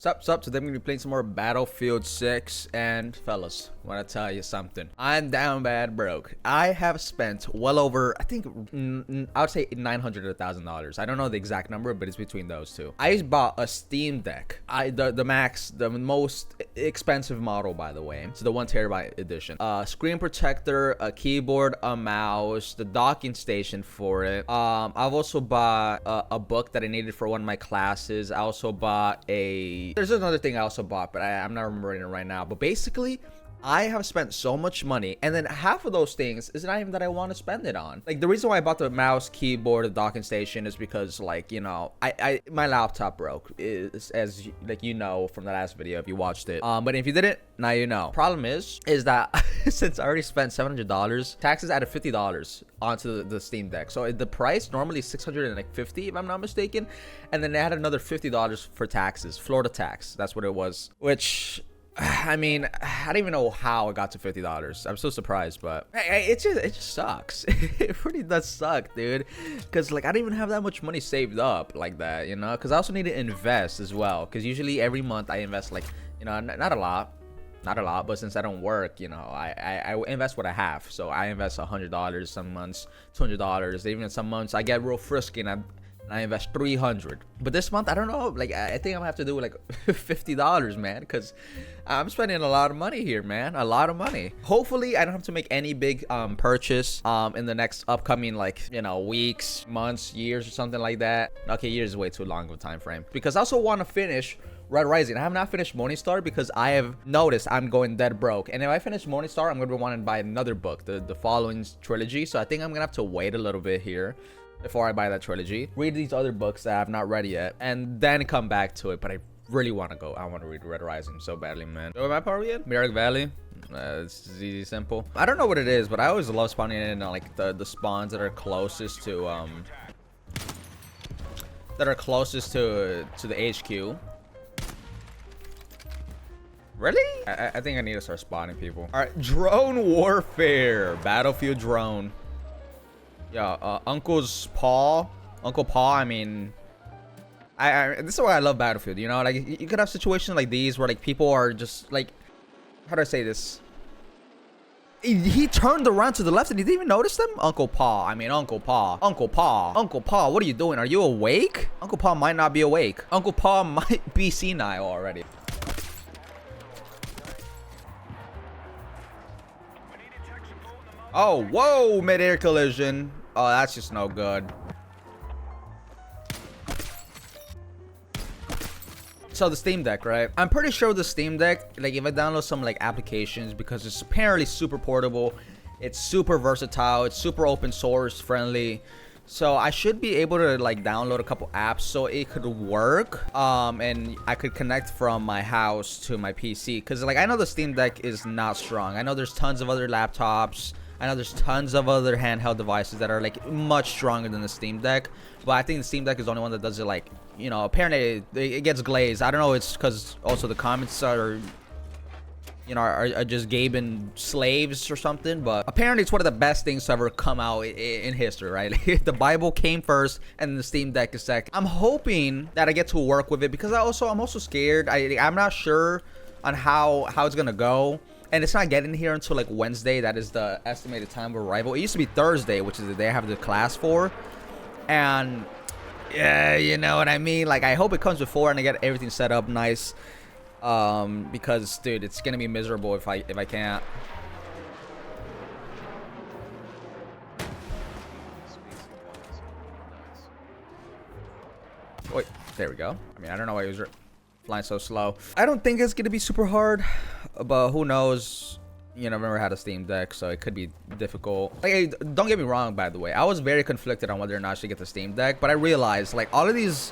Sup, today I'm gonna be playing some more Battlefield 6, and fellas, wanna tell you something. I'm down bad broke. I have spent well over, I think, I would say $900 to $1,000. I don't know the exact number, but it's between those two. I bought a Steam Deck. The most expensive model, by the way. It's the 1TB edition. Screen protector, a keyboard, a mouse, the docking station for it. I've also bought a book that I needed for one of my classes. I also bought there's another thing I also bought, but I'm not remembering it right now. But basically, I have spent so much money, and then half of those things is not even that I want to spend it on. Like, the reason why I bought the mouse, keyboard, the docking station is because, like, you know, my laptop broke, is as like, you know, from the last video if you watched it. But if you didn't, now you know. Problem is that since I already spent $700, taxes added $50 onto the Steam Deck. So the price normally is $650 if I'm not mistaken, and then they had another $50 for taxes, Florida tax. That's what it was. Which, I mean, I don't even know how it got to $50. I'm so surprised, but it just sucks. It really does suck, dude. Because, like, I don't even have that much money saved up like that, you know? Because I also need to invest as well. Because usually every month I invest, like, you know, not a lot, but since I don't work, you know, I invest what I have. So I invest $100 some months, $200. Even some months I get real frisky and I invest $300. But this month, I don't know, like, I think I'm gonna have to do like $50, man, because I'm spending a lot of money here, man. A lot of money. Hopefully I don't have to make any big purchase in the next upcoming, like, you know, weeks, months, years, or something like that. Okay, years is way too long of a time frame, because I also want to finish Red Rising. I have not finished Morningstar because I have noticed I'm going dead broke. And if I finish Morningstar, I'm going to be wanting to buy another book, the following trilogy. So I think I'm going to have to wait a little bit here before I buy that trilogy. Read these other books that I've not read yet, and then come back to it. But I really want to go. I want to read Red Rising so badly, man. What map are we in? Merrick Valley. It's easy, simple. I don't know what it is, but I always love spawning in like the spawns that are closest to the HQ. Really? I think I need to start spotting people. All right, drone warfare, Battlefield drone. Yeah, Uncle Paul. I mean, this is why I love Battlefield. You know, like, you could have situations like these where, like, people are just like, how do I say this? He turned around to the left and he didn't even notice them. Uncle Paul. What are you doing? Are you awake? Uncle Paul might not be awake. Uncle Paul might be senile already. Oh, whoa, mid-air collision. Oh, that's just no good. So the Steam Deck, right? I'm pretty sure the Steam Deck, like, if I download some, like, applications, because it's apparently super portable, it's super versatile, it's super open source friendly. So I should be able to, like, download a couple apps so it could work, and I could connect from my house to my PC. Because, like, I know the Steam Deck is not strong. I know there's tons of other laptops. I know there's tons of other handheld devices that are, like, much stronger than the Steam Deck. But I think the Steam Deck is the only one that does it, like, you know, apparently it gets glazed. I don't know, it's because also the comments are, you know, are just Gaben slaves or something. But apparently it's one of the best things to ever come out in history, right? The Bible came first and the Steam Deck is second. I'm hoping that I get to work with it, because I'm also scared. I'm not sure on how it's gonna go. And it's not getting here until, like, Wednesday. That is the estimated time of arrival. It used to be Thursday, which is the day I have the class for. And yeah, you know what I mean? Like, I hope it comes before and I get everything set up nice. Because, dude, it's gonna be miserable if I can't. Wait, there we go. I mean, I don't know why he was flying so slow. I don't think it's gonna be super hard, but who knows? You know, I've never had a Steam Deck, so it could be difficult. Like, hey, don't get me wrong, by the way, I was very conflicted on whether or not I should get the Steam Deck, but I realized, like, all of these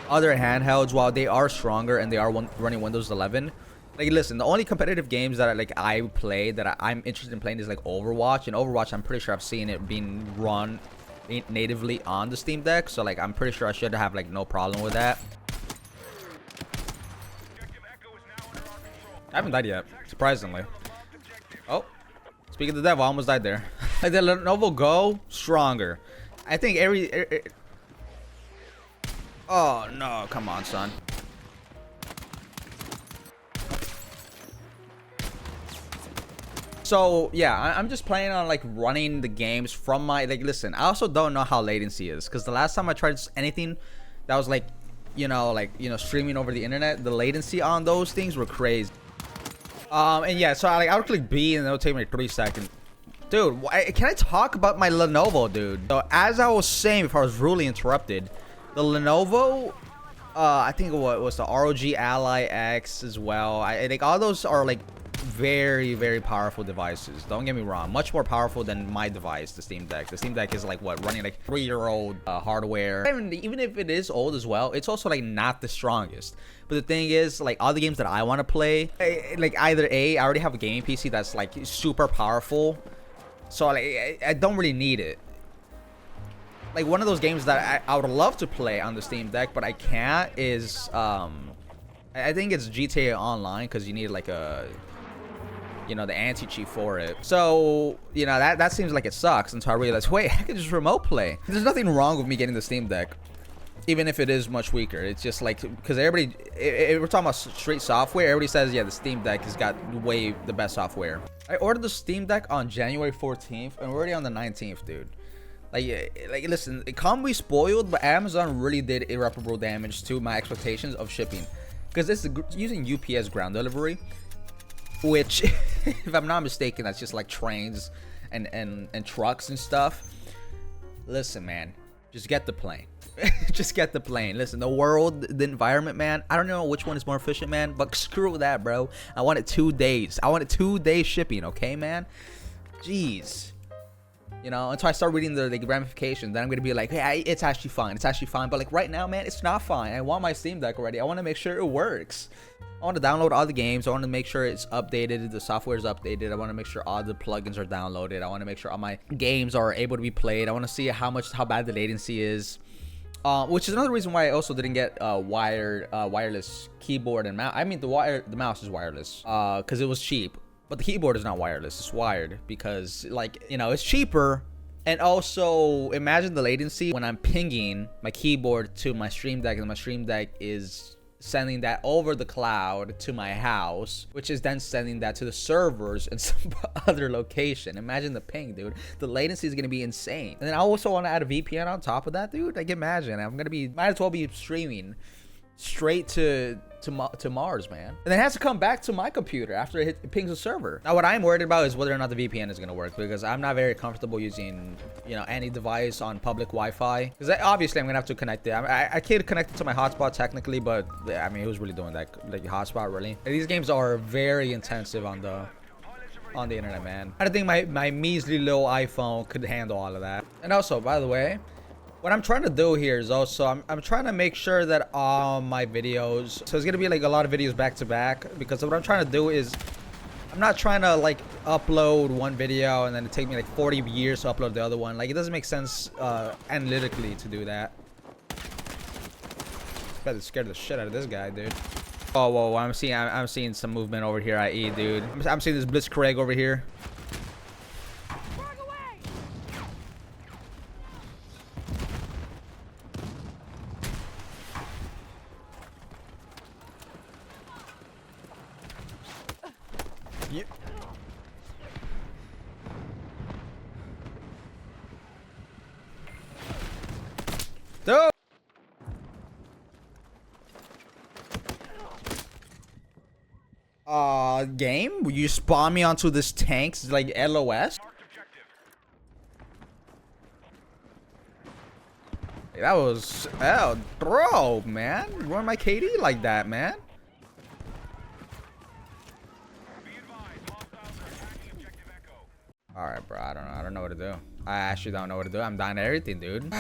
other handhelds, while they are stronger and they are running Windows 11, like, listen, the only competitive games that I play that I'm interested in playing is, like, Overwatch. And Overwatch, I'm pretty sure I've seen it being run natively on the Steam Deck, so, like, I'm pretty sure I should have, like, no problem with that. I haven't died yet, surprisingly. Oh, speaking of the devil, I almost died there. Like, the Lenovo Go, stronger. I think oh, no, come on, son. So yeah, I'm just planning on like running the games from my, like, listen, I also don't know how latency is, because the last time I tried anything that was like, streaming over the internet, the latency on those things were crazy. And yeah, so I would click B and it'll take me like 3 seconds. Dude, can I talk about my Lenovo, dude? So as I was saying before I was rudely interrupted, the Lenovo, I think what was the ROG Ally X as well. I think all those are like very, very powerful devices. Don't get me wrong, much more powerful than my device, the Steam Deck. The Steam Deck is like what, running like 3-year-old hardware. Even if it is old as well, it's also like not the strongest. But the thing is, like, all the games that I want to play, like either I already have a gaming PC that's like super powerful, so like I don't really need it. Like one of those games that I would love to play on the Steam Deck, but I can't, is I think it's GTA Online, because you need like a, the anti-cheat for it. So, that seems like it sucks until I realized, wait, I can just remote play. There's nothing wrong with me getting the Steam Deck, even if it is much weaker. It's just like, because everybody, if we're talking about straight software, everybody says, yeah, the Steam Deck has got way the best software. I ordered the Steam Deck on January 14th, and we're already on the 19th, dude. Like, listen, it can't be spoiled, but Amazon really did irreparable damage to my expectations of shipping, because this is using UPS ground delivery, which, if I'm not mistaken, that's just like trains and trucks and stuff. Listen, man, just get the plane. Just get the plane. Listen, the world, the environment, man, I don't know which one is more efficient, man, but screw that, bro. I want it 2 days. I want it 2 days shipping, okay, man? Jeez. Until I start reading the ramifications, then I'm gonna be like, hey, it's actually fine. It's actually fine. But like right now, man, it's not fine. I want my Steam Deck already. I want to make sure it works. I want to download all the games. I want to make sure it's updated. The software is updated. I want to make sure all the plugins are downloaded. I want to make sure all my games are able to be played. I want to see how bad the latency is. Which is another reason why I also didn't get wireless keyboard and mouse. I mean, the mouse is wireless, because it was cheap. But the keyboard is not wireless, it's wired, because, like, it's cheaper. And also, imagine the latency when I'm pinging my keyboard to my Stream Deck, and my Stream Deck is sending that over the cloud to my house, which is then sending that to the servers in some other location. Imagine the ping, dude. The latency is gonna be insane. And then I also want to add a VPN on top of that, dude. Like, imagine, might as well be streaming straight to Mars, man. And then it has to come back to my computer after it pings the server. Now, what I'm worried about is whether or not the VPN is going to work, because I'm not very comfortable using, any device on public Wi-Fi. Because obviously I'm going to have to connect it. I can't connect it to my hotspot technically, but I mean, who's really doing that? Like, hotspot, really? And these games are very intensive on the internet, man. I don't think my measly little iPhone could handle all of that. And also, by the way, what I'm trying to do here is also, I'm trying to make sure that all my videos, so it's gonna be like a lot of videos back to back, because what I'm trying to do is, I'm not trying to like upload one video and then it take me like 40 years to upload the other one. Like, it doesn't make sense analytically to do that. Better scared the shit out of this guy, dude. Oh, whoa, I'm seeing some movement over here, IE, dude. I'm seeing this Blitzkrieg over here. Yep. Dude. Game? Will you spawn me onto this tank? It's like LOS? Hey, that was... Oh, bro, man. You run my KD like that, man. Alright, bro. I don't know what to do. I actually don't know what to do. I'm dying to everything, dude.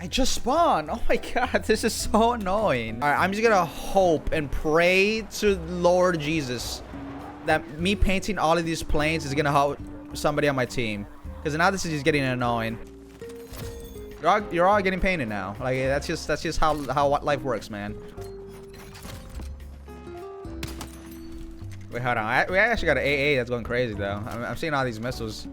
I just spawned. Oh my god, this is so annoying. Alright, I'm just gonna hope and pray to Lord Jesus that me painting all of these planes is gonna help somebody on my team. Because now this is just getting annoying. You're all getting painted now. Like, that's just how life works, man. Wait, hold on. We actually got an AA that's going crazy though. I'm seeing all these missiles.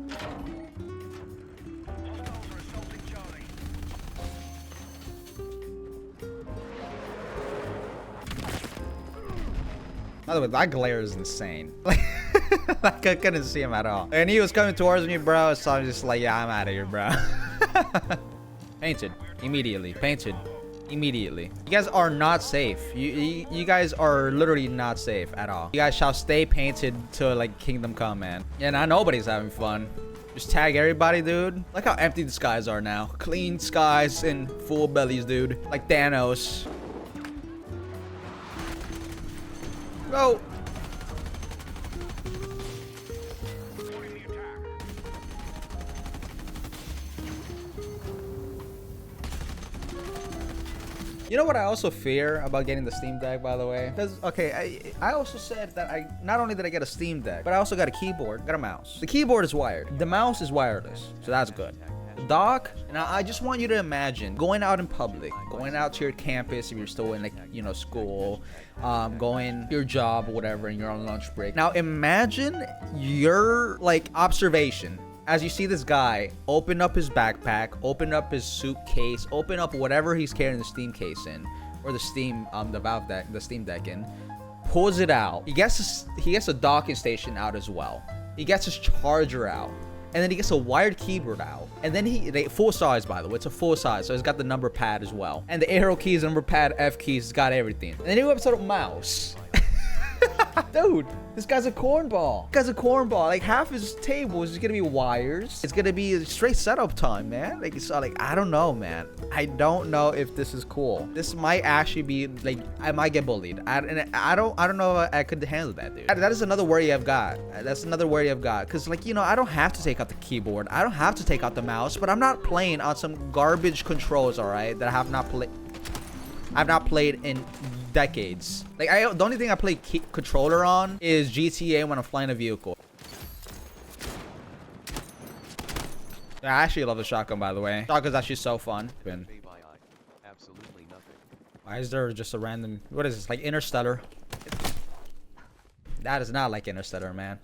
By the way, that glare is insane. Like I couldn't see him at all. And he was coming towards me, bro. So I'm just like, yeah, I'm out of here, bro. Painted immediately. Painted immediately. You guys are not safe. You guys are literally not safe at all. You guys shall stay painted till like kingdom come, man. Yeah, now nobody's having fun. Just tag everybody, dude. Look how empty the skies are now. Clean skies and full bellies, dude. Like Thanos. Go. You know what I also fear about getting the Steam Deck, by the way? Because, okay, I also said that not only did I get a Steam Deck, but I also got a keyboard, got a mouse. The keyboard is wired. The mouse is wireless, so that's good. The dock, and I just want you to imagine going out in public, going out to your campus if you're still in, like, you know, school, going to your job or whatever, and you're on lunch break. Now, imagine your, like, observation as you see this guy open up his backpack, open up his suitcase, open up whatever he's carrying the Steam case in, or the Steam, the Steam Deck in, pulls it out. He gets a docking station out as well. He gets his charger out, and then he gets a wired keyboard out. And then they full size, by the way. It's a full size, so it's got the number pad as well, and the arrow keys, number pad, F keys. It's got everything. And then he whips out a mouse. Dude, this guy's a cornball. This guy's a cornball. Like, half his table is gonna be wires. It's gonna be straight setup time, man. Like, it's like, I don't know, man. I don't know if this is cool. This might actually be like, I might get bullied. I don't know if I could handle that, dude. That is another worry I've got. That's another worry I've got. Cause, like, you know, I don't have to take out the keyboard. I don't have to take out the mouse. But I'm not playing on some garbage controls, all right? That I've not played in decades. Like, the only thing I play controller on is GTA when I'm flying a vehicle. I actually love the shotgun, by the way. Shotgun's actually so fun. Absolutely nothing. Why is there just a random... What is this? Like Interstellar? That is not like Interstellar, man.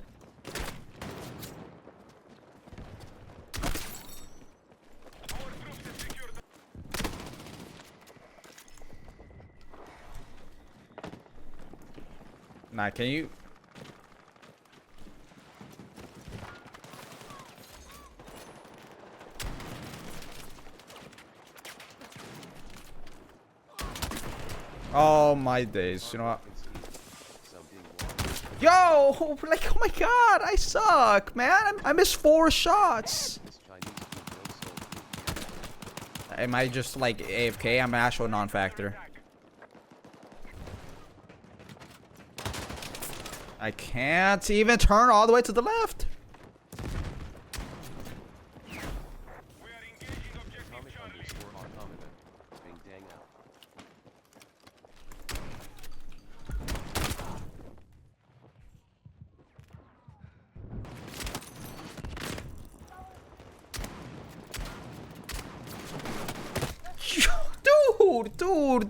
Nah, can you... Oh my days, you know what? Yo! Like, oh my god, I suck, man! I missed 4 shots! Am I just like AFK? I'm an actual non-factor. I can't even turn all the way to the left.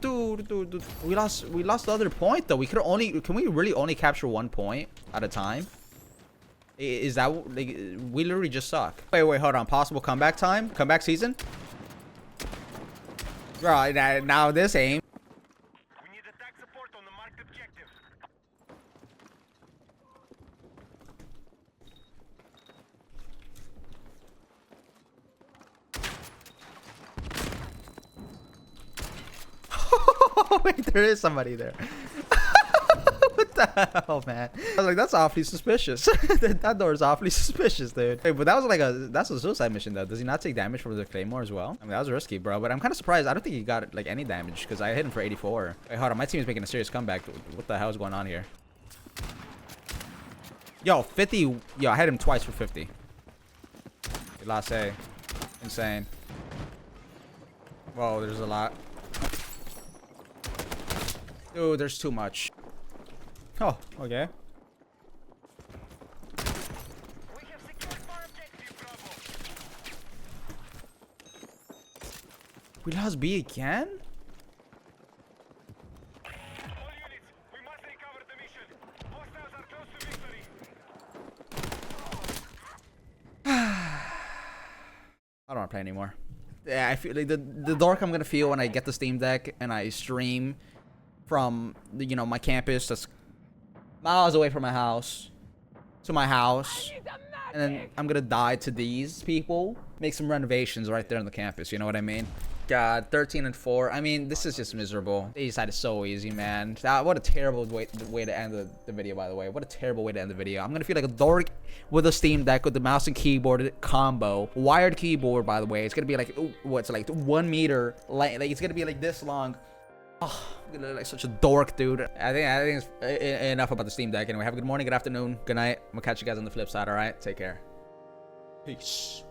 Dude. We lost the other point though. Can we really only capture 1 point at a time? Is that like, we literally just suck. Wait, hold on. Possible comeback time? Comeback season? Bro, now this aim. We need attack support on the marked objective. Wait, there is somebody there. What the hell, man? I was like, that's awfully suspicious. That door is awfully suspicious, dude. Hey, but that was like that's a suicide mission though. Does he not take damage from the claymore as well? I mean, that was risky, bro. But I'm kind of surprised. I don't think he got like any damage because I hit him for 84. Wait, hold on. My team is making a serious comeback. What the hell is going on here? Yo, 50. Yo, I hit him twice for 50. Last A. Insane. Whoa, there's a lot. Dude, there's too much. Oh, okay. We have secured our objective, Bravo. We lost B again? All units, we must recover the mission. Hostiles are close to victory. I don't want to play anymore. Yeah, I feel like the dark I'm gonna feel when I get the Steam Deck and I stream from, you know, my campus. That's miles away from my house, to my house, and then I'm gonna die to these people. Make some renovations right there on the campus. You know what I mean? God, 13 and 4. I mean, this is just miserable. They decided so easy, man. What a terrible way to end the video, by the way. What a terrible way to end the video. I'm gonna feel like a dork with a Steam Deck with the mouse and keyboard combo. Wired keyboard, by the way. It's gonna be like, what's like 1 meter? Like it's gonna be like this long. Oh, I'm gonna look like such a dork, dude. I think it's enough about the Steam Deck. Anyway, have a good morning, good afternoon, good night. I'm gonna catch you guys on the flip side, alright? Take care. Peace.